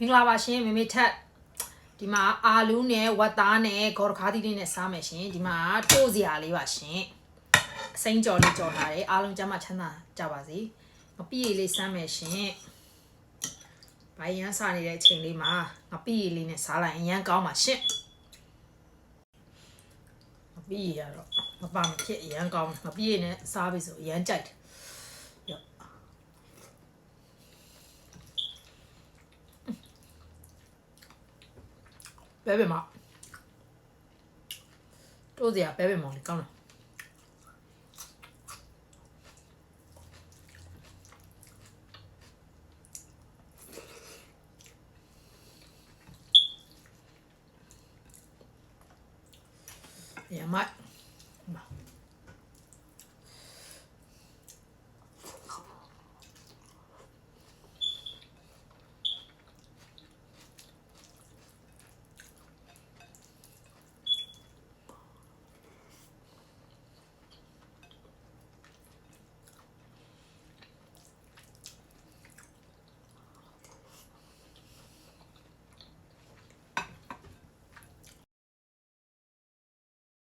င်္ဂလာပါရှင်မေမေထက်ဒီမှာအာလူးနဲ့ဝတ်သားနဲ့ဂေါ်ရခါးသီးလေးနဲ့စားမယ်ရှင်ဒီမှာတိုးစရာလေးပါရှင်အစိမ်းကြော်လေးကြော်ထားတယ်အားလုံးကျမ်းမချမ်းသာကြပါစေငပိရည်လေးစမ်းမယ်ရှင်ဘိုင်ရန်စားနေတဲ့အချိန်လေးမှာငပိရည်လေးနဲ့စားလိုက်အရန်ကောင်းပါရှင်ငပိရည်ကတော့မပါမဖြစ်အရန်ကောင်းငပိရည်နဲ့စားပြီဆိုအရန်ကြိုက်တယ်ပဲမတိုးစရာပဲမောင်လေးကောင်းတယ်ရမိုက်